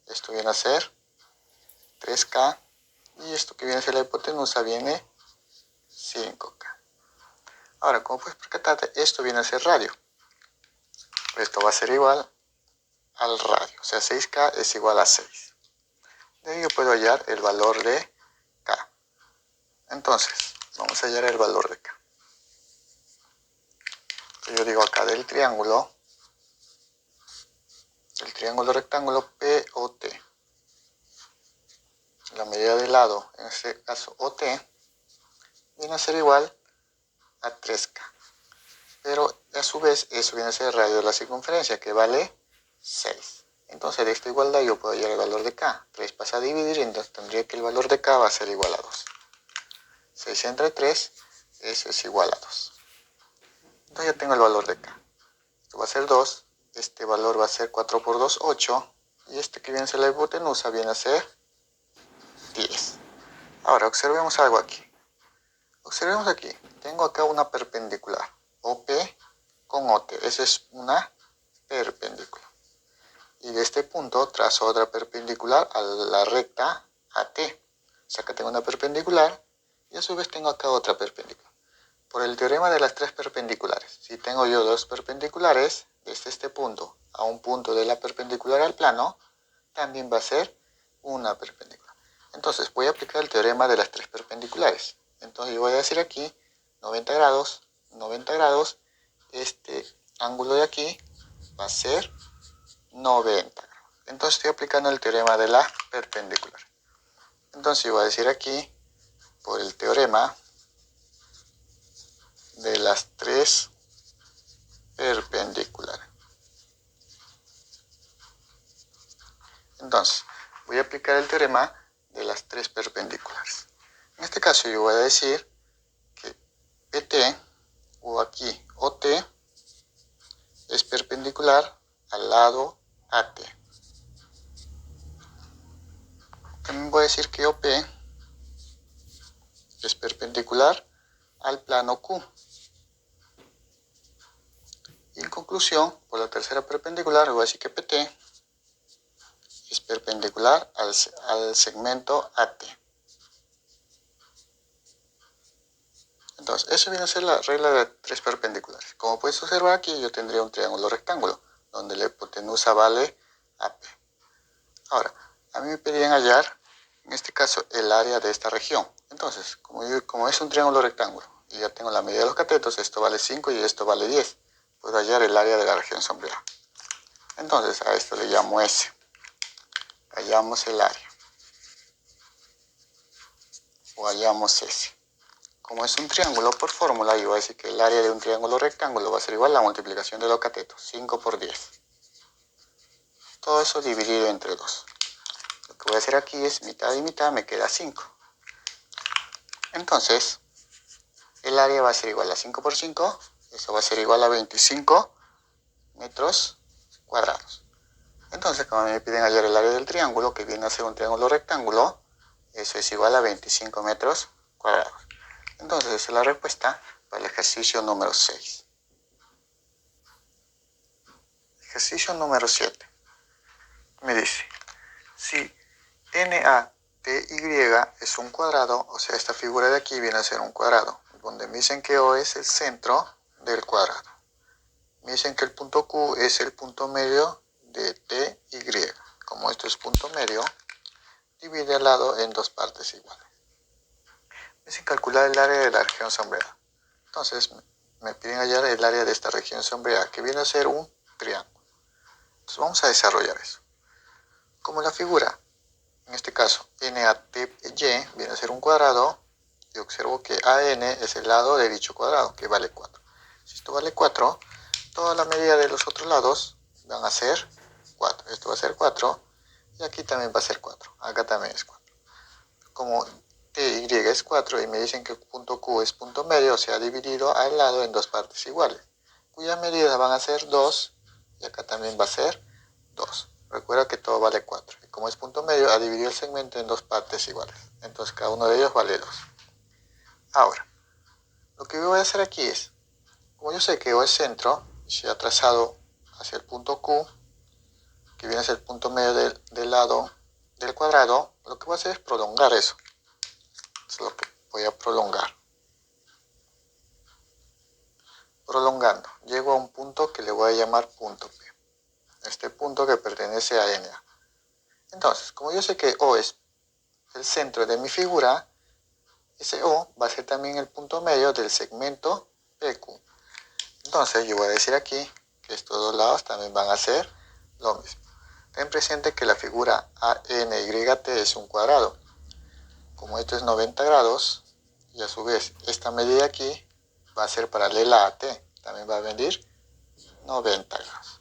esto viene a ser 3K y esto que viene a ser la hipotenusa viene 5K. Ahora, como puedes percatarte, esto viene a ser radio. Esto va a ser igual al radio, o sea 6K es igual a 6. De ahí yo puedo hallar el valor de K. Entonces, vamos a hallar el valor de K. Yo digo acá del triángulo rectángulo POT. La medida de lado, en este caso OT, viene a ser igual a 3K. Pero a su vez eso viene a ser el radio de la circunferencia, que vale 6. Entonces de esta igualdad yo puedo hallar el valor de K. 3 pasa a dividir y entonces tendría que el valor de K va a ser igual a 2. 6 entre 3, eso es igual a 2. Entonces ya tengo el valor de K. Esto va a ser 2, este valor va a ser 4 por 2, 8. Y este que viene a ser la hipotenusa viene a ser 10. Ahora observemos algo aquí. Observemos aquí, tengo acá una perpendicular, OP con OT, esa es una perpendicular. Y de este punto trazo otra perpendicular a la recta AT. O sea, acá tengo una perpendicular y a su vez tengo acá otra perpendicular. Por el teorema de las tres perpendiculares, si tengo yo dos perpendiculares, desde este punto a un punto de la perpendicular al plano, también va a ser una perpendicular. Entonces voy a aplicar el teorema de las tres perpendiculares. Entonces yo voy a decir aquí 90 grados, 90 grados, este ángulo de aquí va a ser 90 grados. Entonces estoy aplicando el teorema de la perpendicular. Entonces yo voy a decir aquí, por el teorema de las tres perpendiculares. Entonces voy a aplicar el teorema de las tres perpendiculares. En este caso yo voy a decir que PT, o aquí OT, es perpendicular al lado AT. También voy a decir que OP es perpendicular al plano Q. Y en conclusión, por la tercera perpendicular, voy a decir que PT es perpendicular al segmento AT. Entonces, eso viene a ser la regla de tres perpendiculares. Como puedes observar aquí, yo tendría un triángulo rectángulo, donde la hipotenusa vale AP. Ahora, a mí me piden hallar, en este caso, el área de esta región. Entonces, como es un triángulo rectángulo, y ya tengo la medida de los catetos, esto vale 5 y esto vale 10. Puedo hallar el área de la región sombreada. Entonces, a esto le llamo S. Hallamos el área. O hallamos S. Como es un triángulo por fórmula, yo voy a decir que el área de un triángulo rectángulo va a ser igual a la multiplicación de los catetos, 5 por 10. Todo eso dividido entre 2. Lo que voy a hacer aquí es mitad y mitad, me queda 5. Entonces, el área va a ser igual a 5 por 5, eso va a ser igual a 25 metros cuadrados. Entonces, como me piden hallar el área del triángulo, que viene a ser un triángulo rectángulo, eso es igual a 25 metros cuadrados. Entonces, esa es la respuesta para el ejercicio número 6. Ejercicio número 7. Me dice, si NA PY es un cuadrado, o sea, esta figura de aquí viene a ser un cuadrado, donde me dicen que O es el centro del cuadrado. Me dicen que el punto Q es el punto medio de PY. Como esto es punto medio, divide al lado en dos partes iguales. Me dicen calcular el área de la región sombreada. Entonces, me piden hallar el área de esta región sombreada, que viene a ser un triángulo. Entonces, vamos a desarrollar eso. Como la figura, en este caso, NATY viene a ser un cuadrado, y observo que AN es el lado de dicho cuadrado, que vale 4. Si esto vale 4, toda la medida de los otros lados van a ser 4. Esto va a ser 4, y aquí también va a ser 4. Acá también es 4. Como TY es 4 y me dicen que el punto Q es punto medio, se ha dividido al lado en dos partes iguales, cuyas medidas van a ser 2, y acá también va a ser 2. Recuerda que todo vale 4. Y como es punto medio, ha dividido el segmento en dos partes iguales. Entonces cada uno de ellos vale 2. Ahora, lo que voy a hacer aquí es, como yo sé que O es centro, se ha trazado hacia el punto Q, que viene a ser el punto medio del lado del cuadrado, lo que voy a hacer es prolongar eso. Es lo que voy a prolongar. Prolongando, llego a un punto que le voy a llamar punto P. Este punto que pertenece a NA. Entonces, como yo sé que O es el centro de mi figura, ese O va a ser también el punto medio del segmento PQ. Entonces, yo voy a decir aquí que estos dos lados también van a ser lo mismo. Ten presente que la figura ANYT es un cuadrado. Como esto es 90 grados, y a su vez esta medida aquí va a ser paralela a T. También va a venir 90 grados.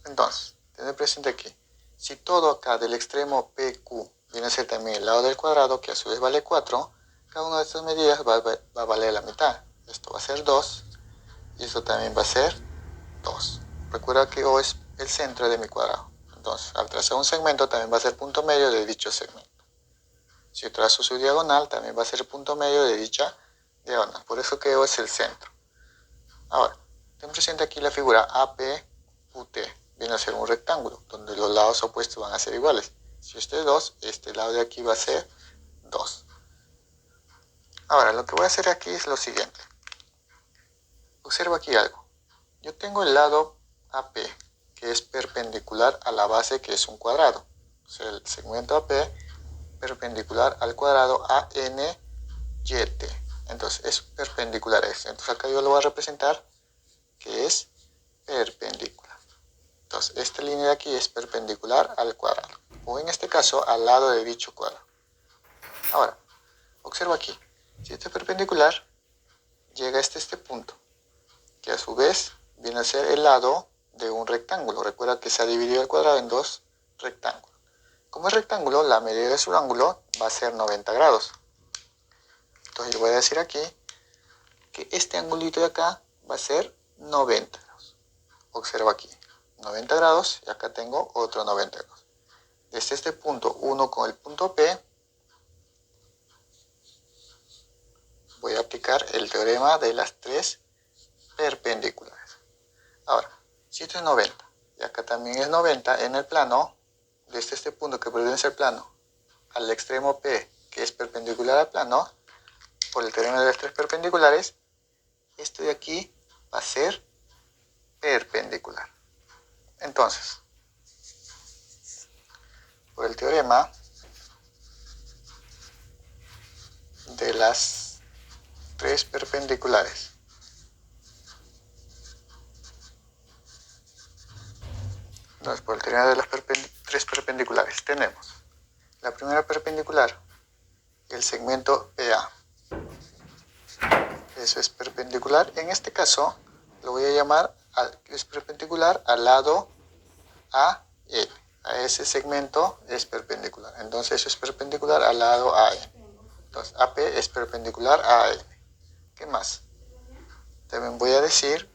Entonces, ten presente aquí, si todo acá del extremo PQ viene a ser también el lado del cuadrado, que a su vez vale 4, cada una de estas medidas va a valer la mitad. Esto va a ser 2, y esto también va a ser 2. Recuerda que O es el centro de mi cuadrado. Entonces, al trazar un segmento también va a ser punto medio de dicho segmento. Si yo trazo su diagonal, también va a ser el punto medio de dicha diagonal. Por eso que O es el centro. Ahora, ten presente aquí la figura APUT. Viene a ser un rectángulo, donde los lados opuestos van a ser iguales. Si este es 2, este lado de aquí va a ser 2. Ahora, lo que voy a hacer aquí es lo siguiente. Observa aquí algo. Yo tengo el lado AP, que es perpendicular a la base, que es un cuadrado. O sea, el segmento AP perpendicular al cuadrado ANYT. Entonces, es perpendicular a este. Entonces, acá yo lo voy a representar que es perpendicular. Entonces, esta línea de aquí es perpendicular al cuadrado, o en este caso, al lado de dicho cuadrado. Ahora, observa aquí. Si esto es perpendicular, llega hasta este punto, que a su vez viene a ser el lado de un rectángulo. Recuerda que se ha dividido el cuadrado en dos rectángulos. Como es rectángulo, la medida de su ángulo va a ser 90 grados. Entonces, yo voy a decir aquí que este angulito de acá va a ser 90 grados. Observa aquí, 90 grados, y acá tengo otro 90 grados. Desde este punto 1 con el punto P, voy a aplicar el teorema de las tres perpendiculares. Ahora, si esto es 90, y acá también es 90 en el plano, desde este punto que pertenece al plano, al extremo P, que es perpendicular al plano, por el teorema de las tres perpendiculares, esto de aquí va a ser perpendicular. Entonces, por el teorema de las tres perpendiculares, entonces por el teorema de las tres perpendiculares tenemos la primera perpendicular, el segmento PA. Eso es perpendicular. En este caso lo voy a llamar, es perpendicular al lado AN. A ese segmento es perpendicular. Entonces eso es perpendicular al lado AN. Entonces AP es perpendicular a AN. ¿Qué más? También voy a decir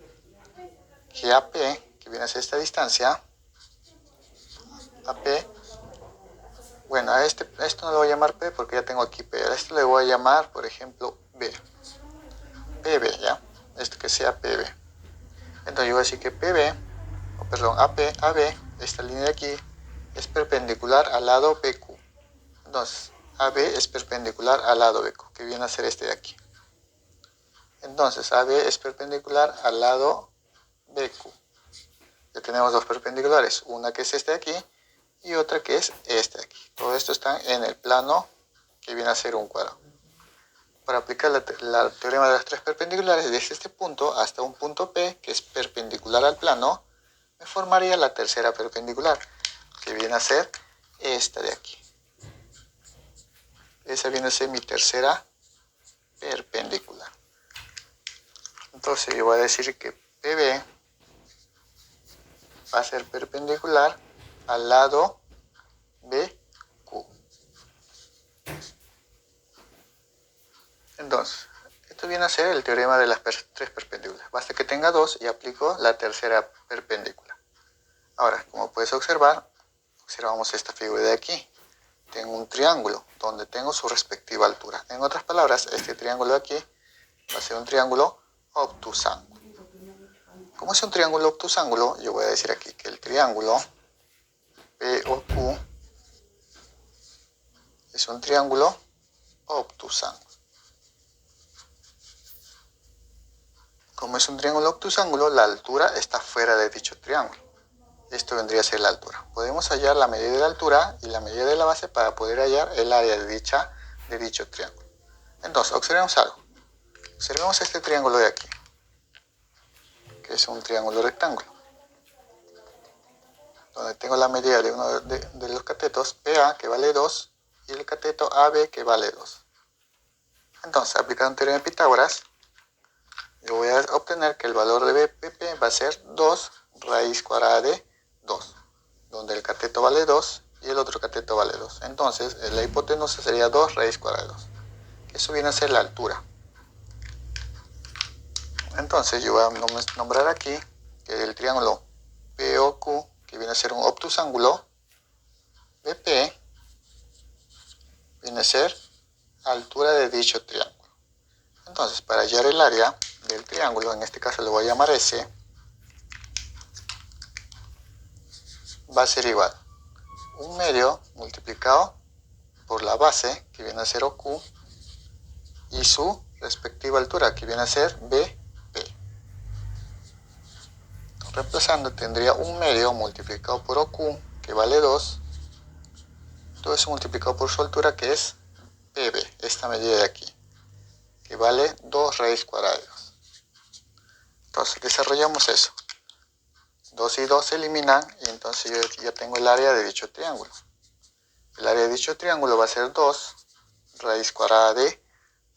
que AP, que viene a ser esta distancia, AP, bueno, a esto no lo voy a llamar P porque ya tengo aquí P. A esto le voy a llamar, por ejemplo, B. PB, ¿ya? Esto que sea PB. Entonces yo voy a decir que PB, o perdón, AP, AB, esta línea de aquí, es perpendicular al lado BQ. Entonces, AB es perpendicular al lado BQ, que viene a ser este de aquí. Entonces, AB es perpendicular al lado BQ. Ya tenemos dos perpendiculares, una que es este de aquí y otra que es este de aquí. Todo esto está en el plano que viene a ser un cuadrado. Para aplicar la teorema de las tres perpendiculares, desde este punto hasta un punto P, que es perpendicular al plano, me formaría la tercera perpendicular, que viene a ser esta de aquí. Esa viene a ser mi tercera perpendicular. Entonces yo voy a decir que PB va a ser perpendicular al lado BQ. Entonces, esto viene a ser el teorema de las tres perpendiculares. Basta que tenga dos y aplico la tercera perpendicular. Ahora, como puedes observar, observamos esta figura de aquí. Tengo un triángulo donde tengo su respectiva altura. En otras palabras, este triángulo de aquí va a ser un triángulo obtusángulo. Como es un triángulo obtusángulo, yo voy a decir aquí que el triángulo POQ es un triángulo obtusángulo. Como es un triángulo obtusángulo, la altura está fuera de dicho triángulo. Esto vendría a ser la altura. Podemos hallar la medida de la altura y la medida de la base para poder hallar el área de dicho triángulo. Entonces, observemos algo. Observemos este triángulo de aquí, que es un triángulo rectángulo, donde tengo la medida de uno de los catetos PA, que vale 2, y el cateto AB, que vale 2. Entonces, aplicando el teorema de Pitágoras, yo voy a obtener que el valor de BPP va a ser 2 raíz cuadrada de 2, donde el cateto vale 2 y el otro cateto vale 2. Entonces, la hipotenusa sería 2 raíz cuadrada de 2. Eso viene a ser la altura. Entonces, yo voy a nombrar aquí que el triángulo POQ, que viene a ser un obtusángulo, BP viene a ser altura de dicho triángulo. Entonces, para hallar el área del triángulo, en este caso lo voy a llamar S, va a ser igual a 1 medio multiplicado por la base, que viene a ser OQ, y su respectiva altura, que viene a ser BP. Reemplazando, tendría 1 medio multiplicado por OQ, que vale 2, todo eso multiplicado por su altura, que es PB, esta medida de aquí, que vale 2 raíz cuadrada de 2. Entonces, desarrollamos eso. 2 y 2 se eliminan y entonces yo ya tengo el área de dicho triángulo. El área de dicho triángulo va a ser 2 raíz cuadrada de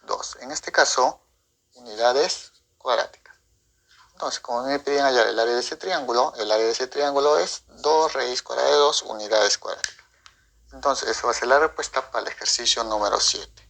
2. En este caso, unidades cuadráticas. Entonces, como me piden hallar el área de ese triángulo, el área de ese triángulo es 2 raíz cuadrada de 2 unidades cuadráticas. Entonces, esa va a ser la respuesta para el ejercicio número 7.